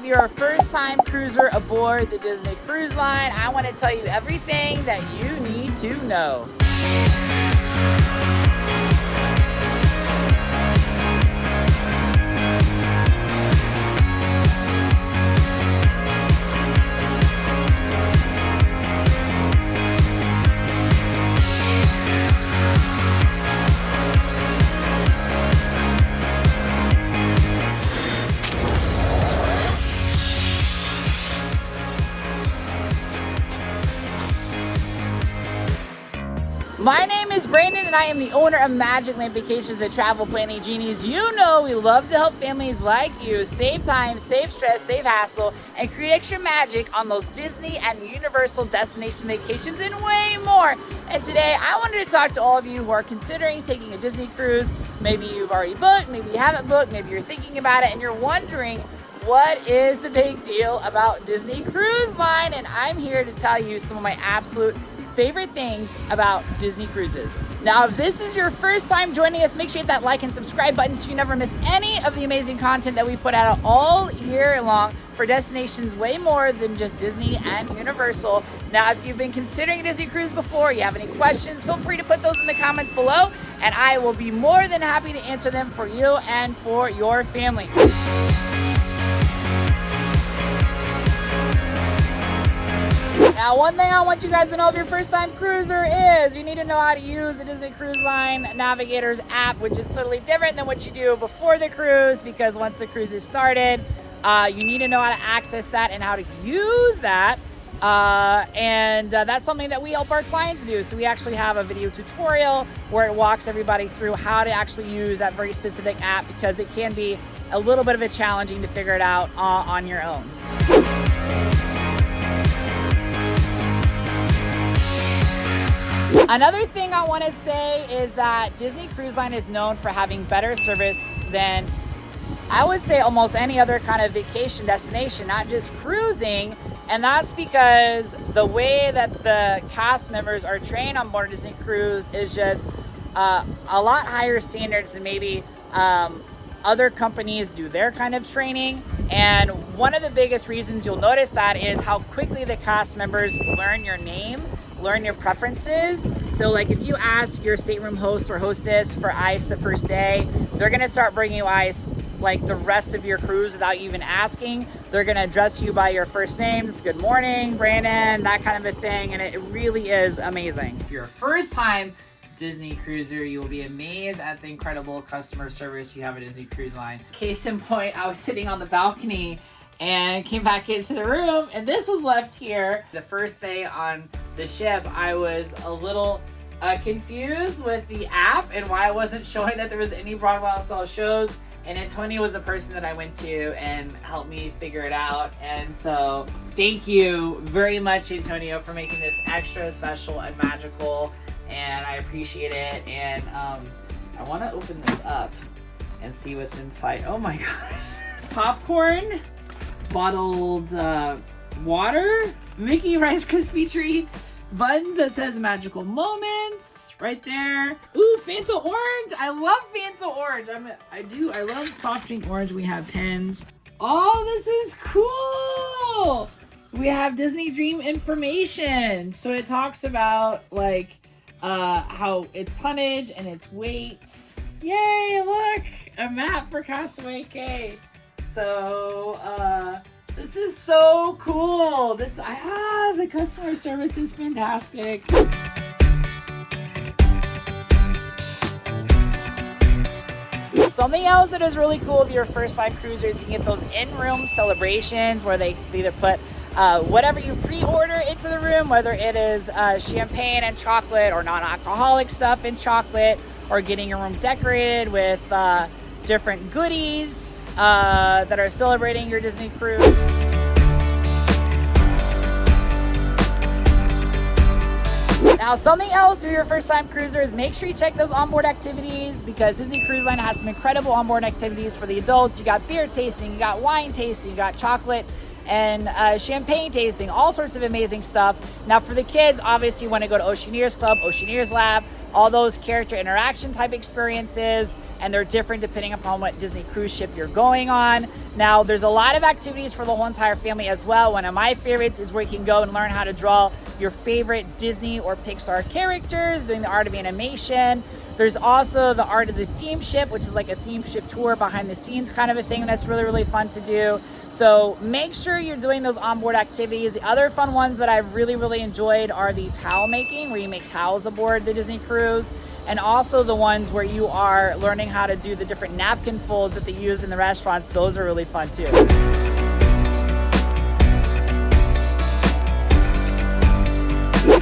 you're a first-time cruiser aboard the Disney Cruise Line, I want to tell you everything that you need to know. My name is Brandon and I am the owner of Magiclamp Vacations, the travel planning genies. You know we love to help families like you save time, save stress, save hassle, and create extra magic on those Disney and Universal destination vacations and way more. And today I wanted to talk to all of you who are considering taking a Disney cruise. Maybe you've already booked, maybe you haven't booked, maybe you're thinking about it and you're wondering what is the big deal about Disney Cruise Line. And I'm here to tell you some of my absolute favorite things about Disney cruises. Now, if this is your first time joining us, make sure you hit that like and subscribe button so you never miss any of the amazing content that we put out all year long for destinations way more than just Disney and Universal. Now, if you've been considering a Disney cruise before, you have any questions, feel free to put those in the comments below, and I will be more than happy to answer them for you and for your family. Now, one thing I want you guys to know if you're a first-time cruiser is you need to know how to use the Disney Cruise Line Navigator's app, which is totally different than what you do before the cruise, because once the cruise is started, you need to know how to access that and how to use that. That's something that we help our clients do. So we actually have a video tutorial where it walks everybody through how to actually use that very specific app, because it can be a little bit of a challenging to figure it out on your own. Another thing I want to say is that Disney Cruise Line is known for having better service than, I would say, almost any other kind of vacation destination, not just cruising. And that's because the way that the cast members are trained on board Disney Cruise is just a lot higher standards than maybe other companies do their kind of training. And one of the biggest reasons you'll notice that is how quickly the cast members learn your name, learn your preferences. So like if you ask your stateroom host or hostess for ice the first day, they're gonna start bringing you ice like the rest of your cruise without you even asking. They're gonna address you by your first names, good morning, Brandon, that kind of a thing, and it really is amazing. If you're a first time Disney cruiser, you will be amazed at the incredible customer service you have at Disney Cruise Line. Case in point, I was sitting on the balcony and came back into the room and this was left here. The first day on the ship, I was a little confused with the app and why it wasn't showing that there was any Broadway style shows. And Antonio was the person that I went to and helped me figure it out. And so thank you very much, Antonio, for making this extra special and magical. And I appreciate it. And I want to open this up and see what's inside. Oh my gosh. Popcorn, bottled water, Mickey Rice Krispie Treats, buttons that says magical moments right there. Ooh, Fanta orange. I love Fanta orange. I love soft drink orange. We have pens. Oh, this is cool. We have Disney Dream information. So it talks about like how its tonnage and its weight. Yay, look, a map for Castaway Cay. So this is so cool. The customer service is fantastic. Something else that is really cool if you're a first-time cruiser is you can get those in-room celebrations where they either put whatever you pre-order into the room, whether it is champagne and chocolate or non-alcoholic stuff in chocolate, or getting your room decorated with different goodies that are celebrating your Disney cruise. Now, something else if you're a first-time cruiser is make sure you check those onboard activities, because Disney Cruise Line has some incredible onboard activities for the adults. You got beer tasting, you got wine tasting, you got chocolate and champagne tasting, all sorts of amazing stuff. Now for the kids, obviously you want to go to Oceaneers Club, Oceaneers Lab, all those character interaction type experiences, and they're different depending upon what Disney cruise ship you're going on. Now, there's a lot of activities for the whole entire family as well. One of my favorites is where you can go and learn how to draw your favorite Disney or Pixar characters, doing the art of animation. There's also the art of the theme ship, which is like a theme ship tour behind the scenes kind of a thing that's really, really fun to do. So make sure you're doing those onboard activities. The other fun ones that I've really, really enjoyed are the towel making, where you make towels aboard the Disney cruise, and also the ones where you are learning how to do the different napkin folds that they use in the restaurants. Those are really fun too.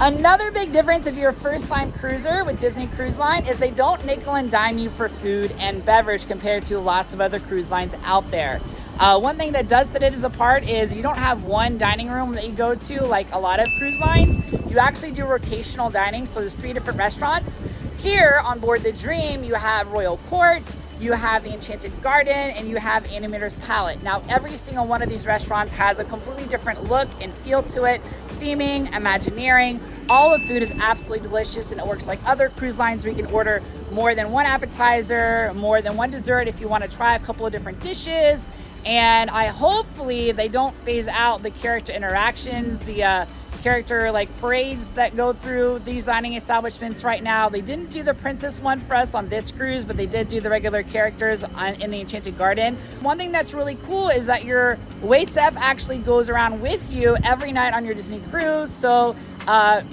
Another big difference if you're a first-time cruiser with Disney Cruise Line is they don't nickel and dime you for food and beverage compared to lots of other cruise lines out there. One thing that does set it apart is you don't have one dining room that you go to like a lot of cruise lines. You actually do rotational dining, so there's 3 different restaurants. Here on board the Dream, you have Royal Court, you have the Enchanted Garden, and you have Animator's Palette. Now, every single one of these restaurants has a completely different look and feel to it, theming, Imagineering. All the food is absolutely delicious, and it works like other cruise lines. We can order more than one appetizer, more than one dessert if you want to try a couple of different dishes. And hopefully they don't phase out the character interactions, the character like parades that go through these dining establishments right now. They didn't do the princess one for us on this cruise, but they did do the regular characters in the Enchanted Garden. One thing that's really cool is that your wait staff actually goes around with you every night on your Disney cruise. So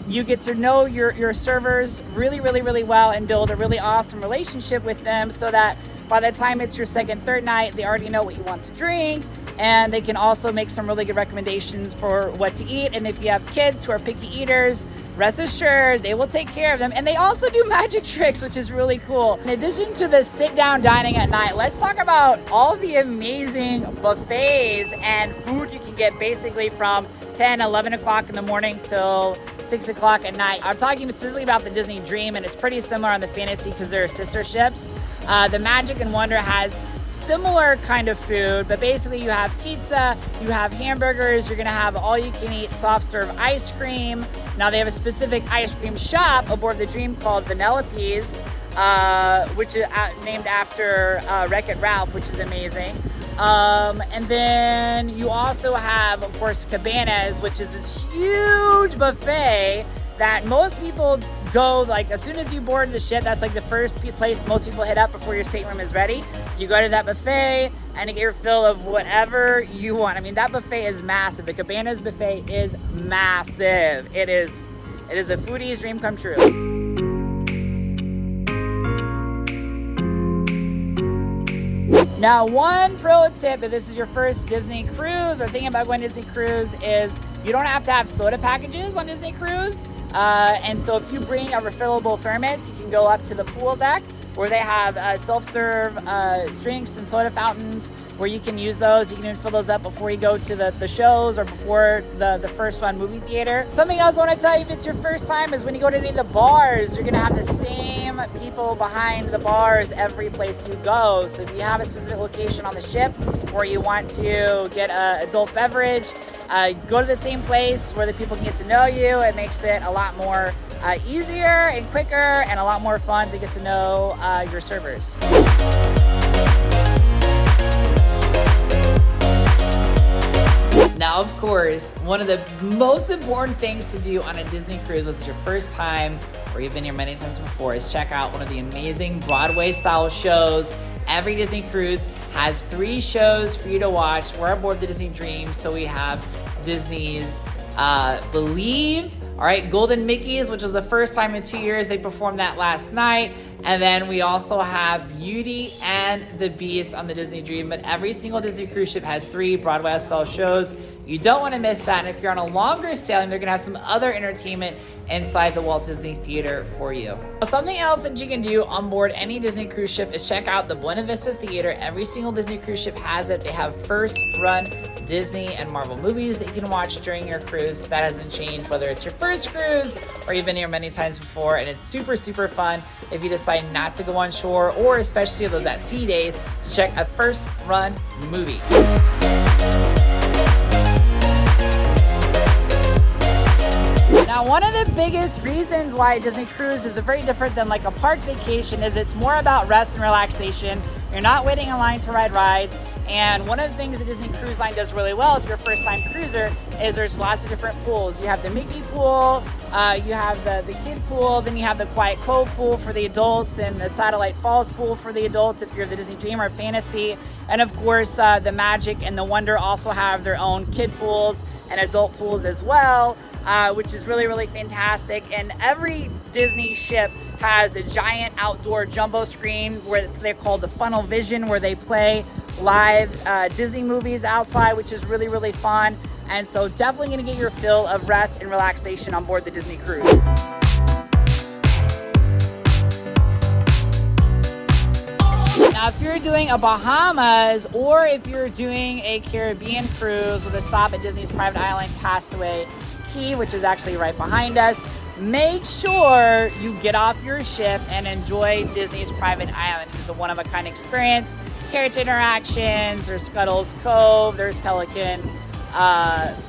you get to know your servers really, really, really well and build a really awesome relationship with them, so that by the time it's your second, third night, they already know what you want to drink, and they can also make some really good recommendations for what to eat. And if you have kids who are picky eaters, rest assured they will take care of them. And they also do magic tricks, which is really cool. In addition to the sit-down dining at night, let's talk about all the amazing buffets and food you can get basically from 10, 11 o'clock in the morning till 6 o'clock at night. I'm talking specifically about the Disney Dream, and it's pretty similar on the Fantasy because they're sister ships. The Magic and Wonder has similar kind of food, but basically you have pizza, you have hamburgers, you're gonna have all you can eat soft serve ice cream. Now they have a specific ice cream shop aboard the Dream called Vanellope's, which is named after Wreck-It Ralph, which is amazing. And then you also have, of course, Cabanas, which is this huge buffet that most people go, like as soon as you board the ship, that's like the first place most people hit up before your stateroom is ready. You go to that buffet and you get your fill of whatever you want. I mean, that buffet is massive. The Cabanas buffet is massive. It is a foodie's dream come true. Now, one pro tip if this is your first Disney cruise or thinking about going Disney cruise is you don't have to have soda packages on Disney cruise. And so if you bring a refillable thermos, you can go up to the pool deck where they have self-serve drinks and soda fountains where you can use those. You can even fill those up before you go to the shows or before the first fun movie theater. Something else I want to tell you if it's your first time is when you go to any of the bars, you're going to have the same people behind the bars every place you go. So if you have a specific location on the ship where you want to get an adult beverage, go to the same place where the people can get to know you. It makes it a lot more easier and quicker and a lot more fun to get to know your servers. Now, of course, one of the most important things to do on a Disney cruise, whether it's your first time or you've been here many times before, is check out one of the amazing Broadway-style shows. Every Disney cruise has 3 shows for you to watch. We're aboard the Disney Dream, so we have Disney's Believe, all right, Golden Mickey's, which was the first time in 2 years. They performed that last night. And then we also have Beauty and the Beast on the Disney Dream. But every single Disney cruise ship has 3 Broadway-style shows. You don't want to miss that. And if you're on a longer sailing, they're going to have some other entertainment inside the Walt Disney Theater for you. Something else that you can do on board any Disney cruise ship is check out the Buena Vista Theater. Every single Disney cruise ship has it. They have first run Disney and Marvel movies that you can watch during your cruise. That hasn't changed whether it's your first cruise or you've been here many times before, and it's super, super fun if you decide not to go on shore, or especially those at sea days, to check a first run movie. Now, one of the biggest reasons why a Disney cruise is very different than like a park vacation is it's more about rest and relaxation. You're not waiting in line to ride rides. And one of the things that Disney Cruise Line does really well if you're a first-time cruiser is there's lots of different pools. You have the Mickey pool, you have the kid pool, then you have the Quiet Cove pool for the adults and the Satellite Falls pool for the adults if you're the Disney Dream or Fantasy. And of course, the Magic and the Wonder also have their own kid pools and adult pools as well, which is really, really fantastic. And every Disney ship has a giant outdoor jumbo screen where they're called the Funnel Vision, where they play live Disney movies outside, which is really, really fun. And so definitely gonna get your fill of rest and relaxation on board the Disney cruise. Now, if you're doing a Bahamas or if you're doing a Caribbean cruise with a stop at Disney's private island, Castaway Cay, which is actually right behind us, make sure you get off your ship and enjoy Disney's private island. It's a one-of-a-kind experience. Character interactions, there's Scuttle's Cove, there's Pelican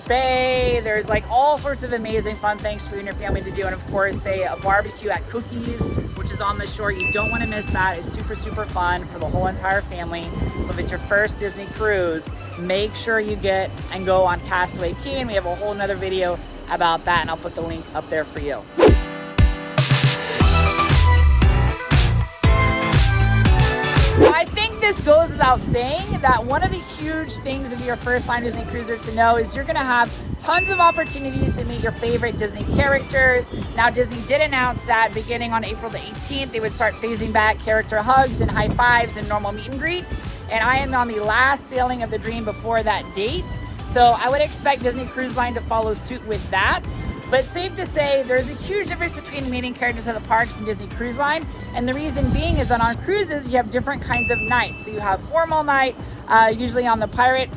Bay, there's like all sorts of amazing fun things for you and your family to do. And of course, a barbecue at Cookies, which is on the shore. You don't want to miss that. It's super, super fun for the whole entire family. So if it's your first Disney cruise, make sure you get and go on Castaway Cay. And we have a whole nother video about that, and I'll put the link up there for you. I think this goes without saying that one of the huge things if you're a first-time Disney cruiser to know is you're going to have tons of opportunities to meet your favorite Disney characters. Now, Disney did announce that beginning on April the 18th, they would start phasing back character hugs and high fives and normal meet and greets. And I am on the last sailing of the Dream before that date. So I would expect Disney Cruise Line to follow suit with that. But safe to say, there's a huge difference between meeting characters at the parks and Disney Cruise Line. And the reason being is that on cruises, you have different kinds of nights. So you have formal night, usually on the pirate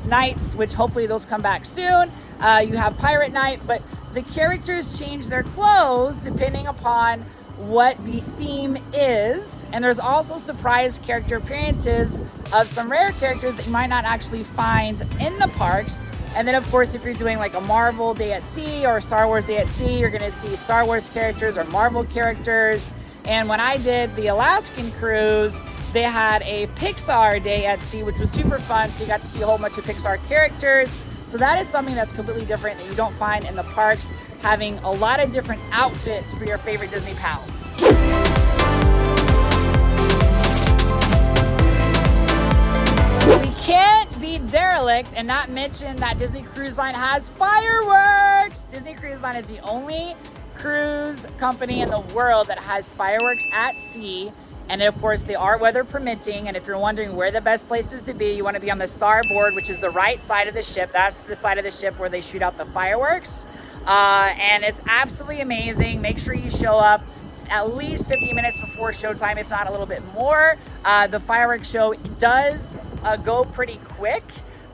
nights, which hopefully those come back soon. You have pirate night, but the characters change their clothes depending upon what the theme is. And there's also surprise character appearances of some rare characters that you might not actually find in the parks. And then of course, if you're doing like a Marvel Day at Sea or a Star Wars Day at Sea, you're gonna see Star Wars characters or Marvel characters. And when I did the Alaskan cruise, they had a Pixar Day at Sea, which was super fun. So you got to see a whole bunch of Pixar characters. So that is something that's completely different that you don't find in the parks, having a lot of different outfits for your favorite Disney pals. We can't be derelict and not mention that Disney Cruise Line has fireworks. Disney Cruise Line is the only cruise company in the world that has fireworks at sea. And of course, they are weather permitting. And if you're wondering where the best place is to be, you want to be on the starboard, which is the right side of the ship. That's the side of the ship where they shoot out the fireworks. And it's absolutely amazing. Make sure you show up at least 15 minutes before showtime, if not a little bit more. The fireworks show does go pretty quick.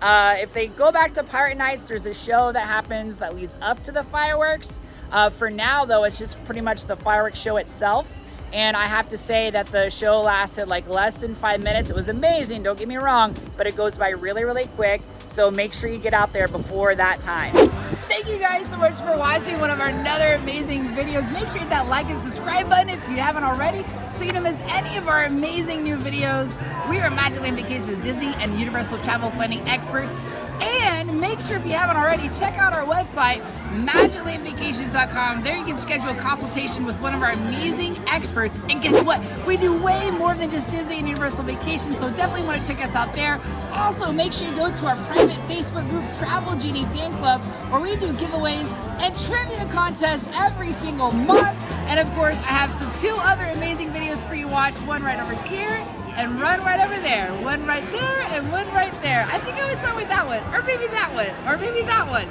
If they go back to Pirate Nights, there's a show that happens that leads up to the fireworks. For now, though, it's just pretty much the fireworks show itself. And I have to say that the show lasted like less than 5 minutes. It was amazing, don't get me wrong, but it goes by really, really quick. So make sure you get out there before that time. Thank you guys so much for watching one of our another amazing videos. Make sure you hit that like and subscribe button if you haven't already, so you don't miss any of our amazing new videos. We are Magiclamp Vacations Disney and Universal Travel Planning experts. And make sure if you haven't already, check out our website, magiclampvacations.com. There you can schedule a consultation with one of our amazing experts. And guess what? We do way more than just Disney and Universal Vacations, so definitely want to check us out there. Also, make sure you go to our private Facebook group, Travel Genie Fan Club, where we do giveaways and trivia contests every single month. And of course, I have two other amazing videos for you to watch. One right over here and one right over there. One right there and one right there. I think I would start with that one, or maybe that one, or maybe that one.